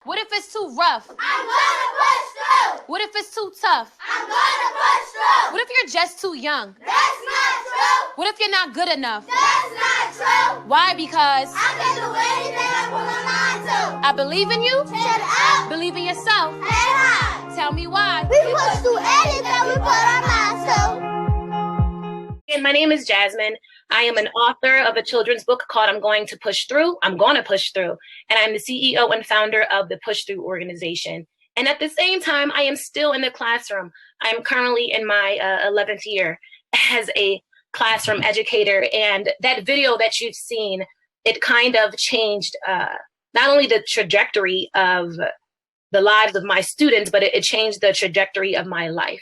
What if it's too rough? I'm gonna push through. What if it's too tough? I'm gonna push through. What if you're just too young? That's not true. What if you're not good enough? That's not true. Why? Because I can do anything I put my mind to. I believe in you. Shut up. Believe in yourself. And I. Tell me why. We push through anything we put our minds to. And my name is Jasmyn. I am an author of a children's book called I'm Going to Push Through. I'm going to push through. And I'm the CEO and founder of the Push Through organization. And at the same time, I am still in the classroom. I'm currently in my 11th year as a classroom educator. And that video that you've seen, it kind of changed not only the trajectory of the lives of my students, but it changed the trajectory of my life.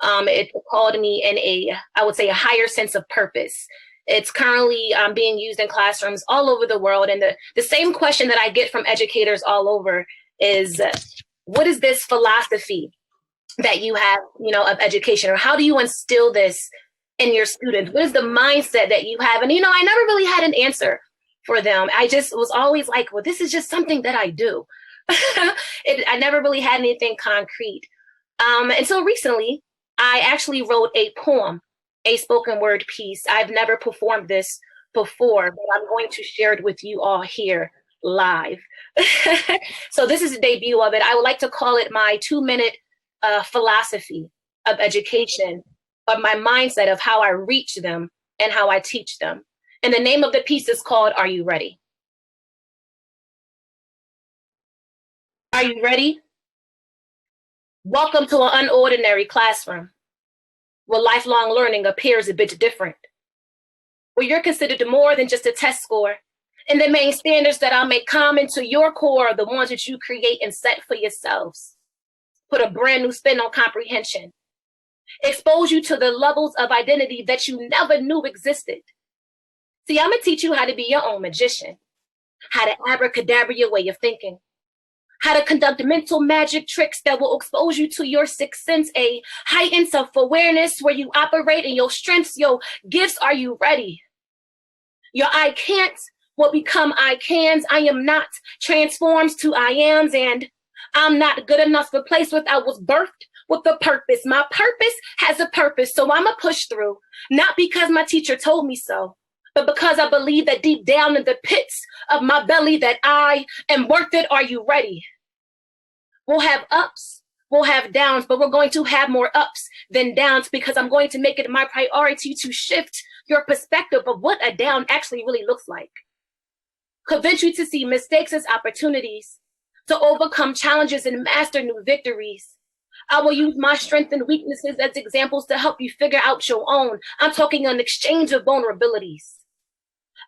It called me in I would say, a higher sense of purpose. It's currently being used in classrooms all over the world. And the same question that I get from educators all over is, what is this philosophy that you have, of education? Or how do you instill this in your students? What is the mindset that you have? And, I never really had an answer for them. I just was always like, well, this is just something that I do. I never really had anything concrete. Until recently, I actually wrote a poem, a spoken word piece. I've never performed this before, but I'm going to share it with you all here live. So this is the debut of it. I would like to call it my 2-minute philosophy of education, of my mindset of how I reach them and how I teach them. And the name of the piece is called, Are You Ready? Are you ready? Welcome to an unordinary classroom where lifelong learning appears a bit different, where you're considered more than just a test score, and the main standards that I'll make common to your core are the ones that you create and set for yourselves. Put a brand new spin on comprehension. Expose you to the levels of identity that you never knew existed. See, I'm gonna teach you how to be your own magician, how to abracadabra your way of thinking, how to conduct mental magic tricks that will expose you to your sixth sense, a heightened self-awareness where you operate in your strengths, your gifts. Are you ready? Your I can'ts will become I cans. I am not transforms to I ams, and I'm not good enough for place with. I was birthed with a purpose. My purpose has a purpose, so I'm a push through, not because my teacher told me so, but because I believe that deep down in the pits of my belly that I am worth it. Are you ready? We'll have ups, we'll have downs, but we're going to have more ups than downs because I'm going to make it my priority to shift your perspective of what a down actually really looks like. Convince you to see mistakes as opportunities, to overcome challenges and master new victories. I will use my strengths and weaknesses as examples to help you figure out your own. I'm talking an exchange of vulnerabilities.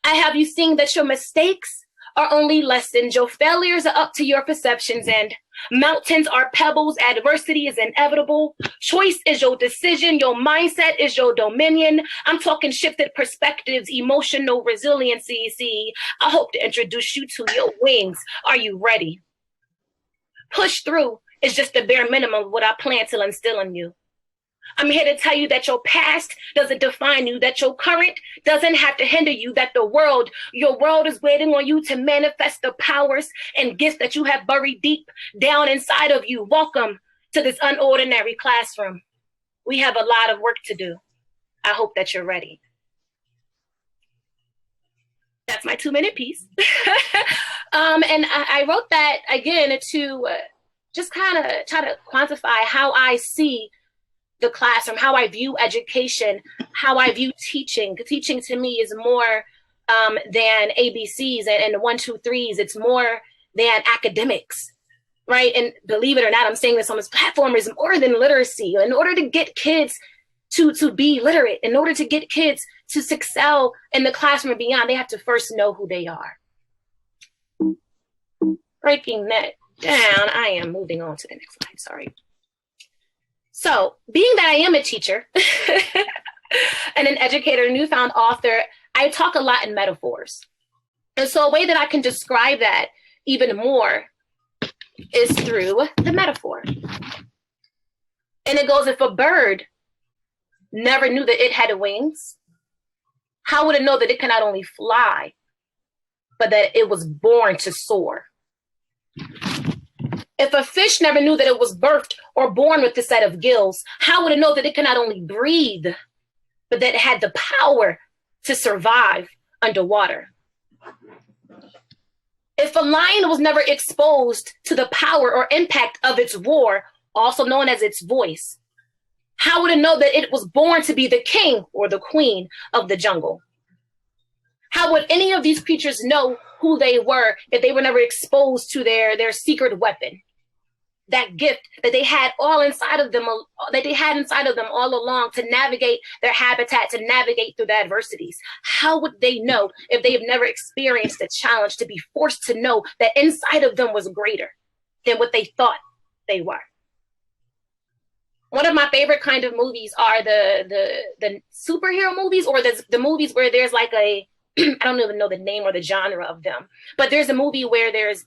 I have you seeing that your mistakes are only lessons. Your failures are up to your perceptions, and mountains are pebbles. Adversity is inevitable. Choice is your decision. Your mindset is your dominion. I'm talking shifted perspectives, emotional resiliency. See, I hope to introduce you to your wings. Are you ready? Push through is just the bare minimum of what I plan to instill in you. I'm here to tell you that your past doesn't define you, that your current doesn't have to hinder you, that your world is waiting on you to manifest the powers and gifts that you have buried deep down inside of you. Welcome to this unordinary classroom. We have a lot of work to do. I hope that you're ready. That's my 2-minute piece. And I wrote that again to just kind of try to quantify how I see the classroom, how I view education, how I view teaching. Teaching to me is more than ABCs and 1, 2, 3s. It's more than academics, right? And believe it or not, I'm saying this on this platform, is more than literacy. In order to get kids to be literate, in order to get kids to excel in the classroom and beyond, they have to first know who they are. Breaking that down, I am moving on to the next slide, sorry. So being that I am a teacher and an educator, newfound author, I talk a lot in metaphors. And so a way that I can describe that even more is through the metaphor. And it goes, if a bird never knew that it had wings, how would it know that it can not only fly, but that it was born to soar? If a fish never knew that it was birthed or born with a set of gills, how would it know that it can not only breathe, but that it had the power to survive underwater? If a lion was never exposed to the power or impact of its roar, also known as its voice, how would it know that it was born to be the king or the queen of the jungle? How would any of these creatures know who they were if they were never exposed to their secret weapon? That gift that they had all inside of them, that they had inside of them all along to navigate their habitat, to navigate through the adversities. How would they know if they have never experienced a challenge to be forced to know that inside of them was greater than what they thought they were? One of my favorite kind of movies are the superhero movies, or the movies where there's like a, I don't even know the name or the genre of them, but there's a movie where there's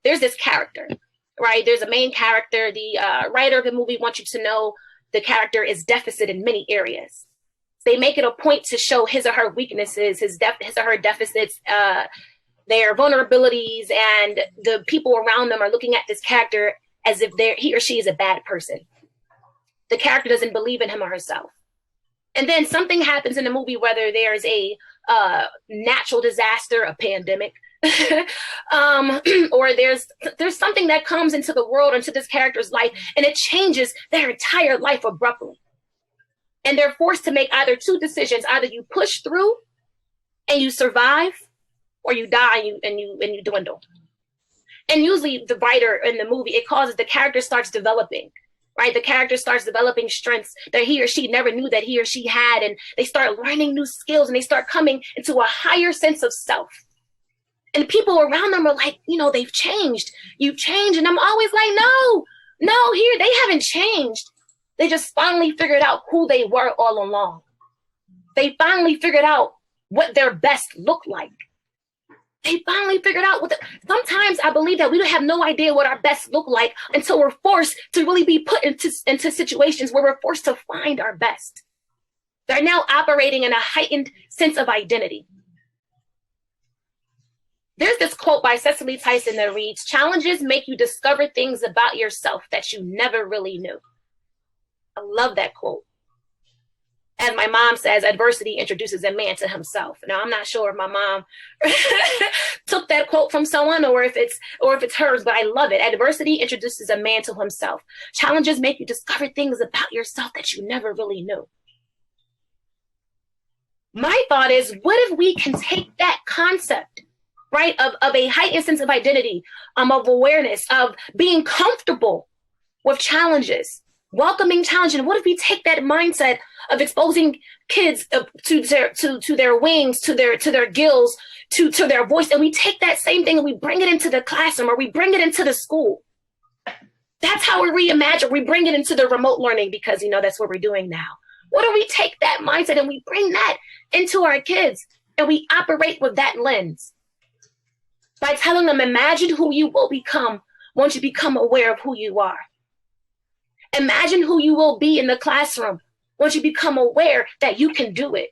this character, right? There's a main character. The writer of the movie wants you to know the character is deficit in many areas. They make it a point to show his or her weaknesses, his or her deficits, their vulnerabilities, and the people around them are looking at this character as if he or she is a bad person. The character doesn't believe in him or herself. And then something happens in the movie, whether there's a natural disaster, a pandemic, or there's something that comes into the world, into this character's life, and it changes their entire life abruptly. And they're forced to make either two decisions: either you push through and you survive, or you die and you dwindle. And usually the writer in the movie, it causes the character starts developing, right? The character starts developing strengths that he or she never knew that he or she had. And they start learning new skills, and they start coming into a higher sense of self. And people around them are like, they've changed. You've changed. And I'm always like, no, here, they haven't changed. They just finally figured out who they were all along. They finally figured out what their best looked like. They finally figured out sometimes I believe that we don't have no idea what our best look like until we're forced to really be put into situations where we're forced to find our best. They're now operating in a heightened sense of identity. There's this quote by Cicely Tyson that reads, "Challenges make you discover things about yourself that you never really knew." I love that quote. As my mom says, adversity introduces a man to himself. Now, I'm not sure if my mom took that quote from someone or if it's hers, but I love it. Adversity introduces a man to himself. Challenges make you discover things about yourself that you never really knew. My thought is, what if we can take that concept, right, of a heightened sense of identity, of awareness, of being comfortable with challenges, welcoming challenge, and what if we take that mindset of exposing kids to their wings, to their gills, to their voice, and we take that same thing and we bring it into the classroom, or we bring it into the school? That's how we reimagine. We bring it into the remote learning, because that's what we're doing now. What if we take that mindset and we bring that into our kids, and we operate with that lens by telling them, imagine who you will become once you become aware of who you are. Imagine who you will be in the classroom once you become aware that you can do it.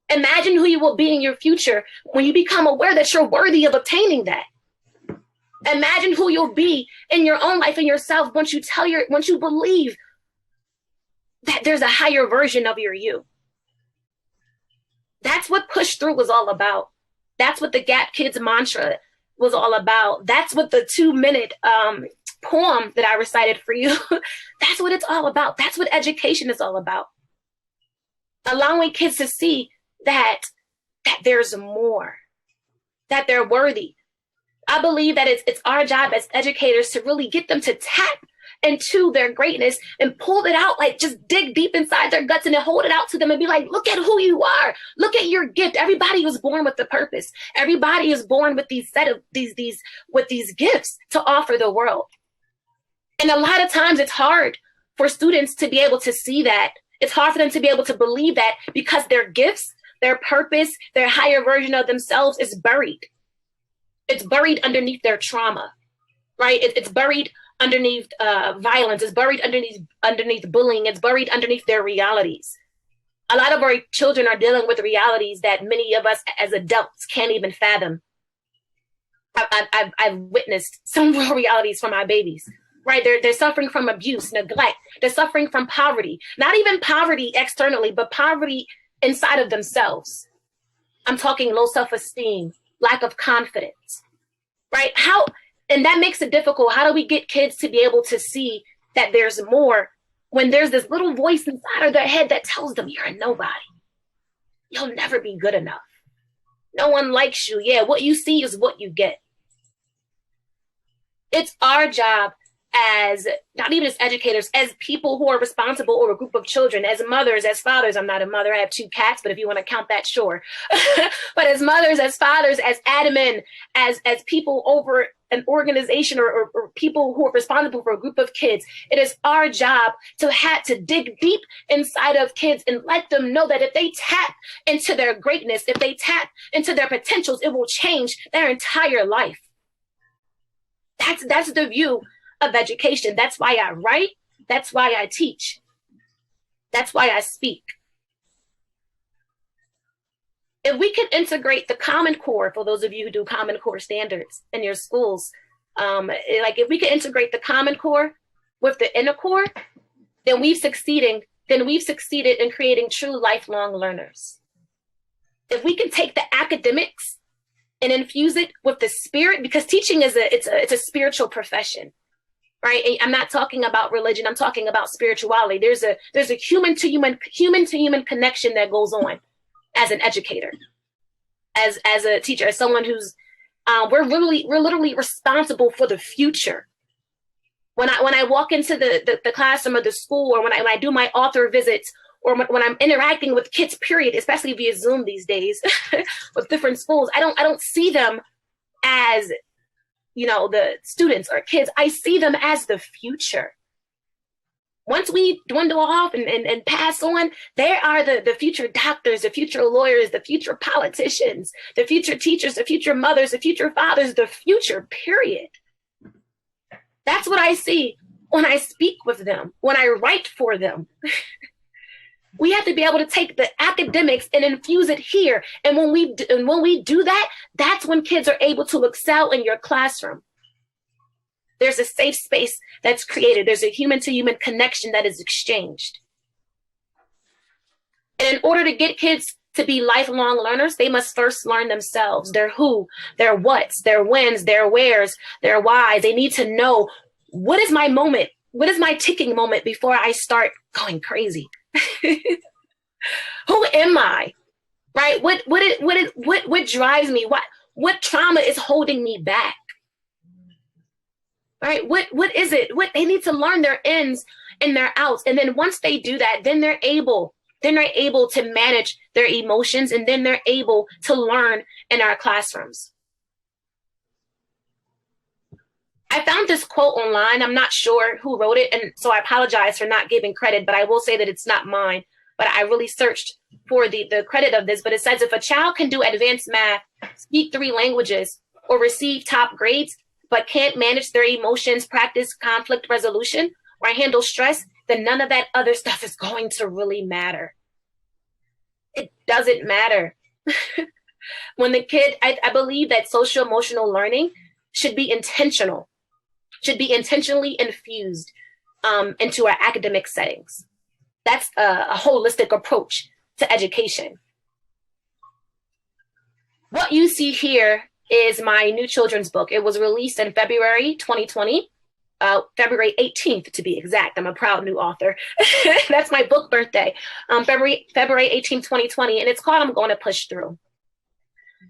Imagine who you will be in your future when you become aware that you're worthy of obtaining that. Imagine who you'll be in your own life and yourself once you believe that there's a higher version of your you. That's what Push Through was all about. That's what the Gap Kids mantra was all about. That's what the 2-minute poem that I recited for you, that's what it's all about. That's what education is all about. Allowing kids to see that there's more, that they're worthy. I believe that it's our job as educators to really get them to tap into their greatness and pull it out, like just dig deep inside their guts and then hold it out to them and be like, look at who you are. Look at your gift. Everybody was born with a purpose. Everybody is born with these gifts to offer the world. And a lot of times it's hard for students to be able to see that. It's hard for them to be able to believe that, because their gifts, their purpose, their higher version of themselves is buried. It's buried underneath their trauma, right? It's buried underneath violence. It's buried underneath bullying. It's buried underneath their realities. A lot of our children are dealing with realities that many of us as adults can't even fathom. I've witnessed some real realities for my babies, right? They're suffering from abuse, neglect. They're suffering from poverty, not even poverty externally, but poverty inside of themselves. I'm talking low self-esteem, lack of confidence, right? And that makes it difficult. How do we get kids to be able to see that there's more when there's this little voice inside of their head that tells them you're a nobody? You'll never be good enough. No one likes you. Yeah, what you see is what you get. It's our job as, not even as educators, as people who are responsible over a group of children, as mothers, as fathers. I'm not a mother. I have 2 cats, but if you want to count that, sure. But as mothers, as fathers, as admin, as people over an organization or people who are responsible for a group of kids, it is our job to dig deep inside of kids and let them know that if they tap into their greatness, if they tap into their potentials, it will change their entire life. That's the view of education. That's why I write. That's why I teach. That's why I speak. If we can integrate the Common Core, for those of you who do Common Core standards in your schools, like if we can integrate the Common Core with the inner core, then we've succeeded in creating true lifelong learners. If we can take the academics and infuse it with the spirit, because teaching is a spiritual profession, right? And I'm not talking about religion. I'm talking about spirituality. There's a human to human connection that goes on as an educator, as a teacher, as someone who's we're literally responsible for the future. When I walk into the classroom or the school, or when I do my author visits, or when I'm interacting with kids, period, especially via Zoom these days with different schools, I don't see them as, the students or kids. I see them as the future. Once we dwindle off and pass on, there are the future doctors, the future lawyers, the future politicians, the future teachers, the future mothers, the future fathers, the future, period. That's what I see when I speak with them, when I write for them. We have to be able to take the academics and infuse it here. And when we do that, that's when kids are able to excel in your classroom. There's a safe space that's created. There's a human-to-human connection that is exchanged. And in order to get kids to be lifelong learners, they must first learn themselves, their who, their whats, their whens, their wheres, their whys. They need to know, what is my moment? What is my ticking moment before I start going crazy? Who am I? Right? What drives me? What trauma is holding me back? Right? What is it? What they need to learn their ins and their outs. And then once they do that, then they're able to manage their emotions, and then they're able to learn in our classrooms. I found this quote online. I'm not sure who wrote it, and so I apologize for not giving credit, but I will say that it's not mine. But I really searched for the credit of this. But it says, if a child can do advanced math, speak 3 languages, or receive top grades, but can't manage their emotions, practice conflict resolution, or handle stress, then none of that other stuff is going to really matter. It doesn't matter. When the kid, I believe that social emotional learning should be intentional, should be intentionally infused into our academic settings. That's a holistic approach to education. What you see here is my new children's book. It was released in February 2020, February 18th to be exact. I'm a proud new author. That's my book birthday, February 18th, 2020, and it's called I'm Going to Push Through.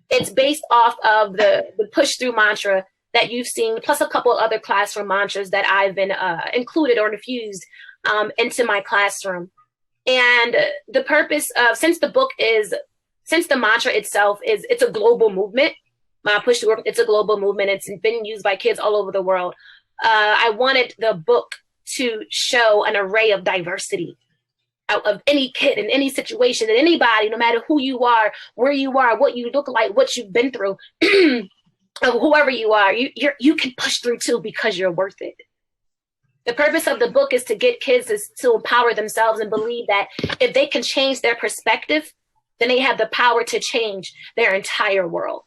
It's based off of the push through mantra that you've seen, plus a couple of other classroom mantras that I've been included or infused into my classroom. And the purpose of, since the mantra itself it's a global movement, my push through, it's a global movement. It's been used by kids all over the world. I wanted the book to show an array of diversity out of any kid in any situation, and anybody, no matter who you are, where you are, what you look like, what you've been through, whoever you are, you can push through too, because you're worth it. The purpose of the book is to get kids to empower themselves and believe that if they can change their perspective, then they have the power to change their entire world.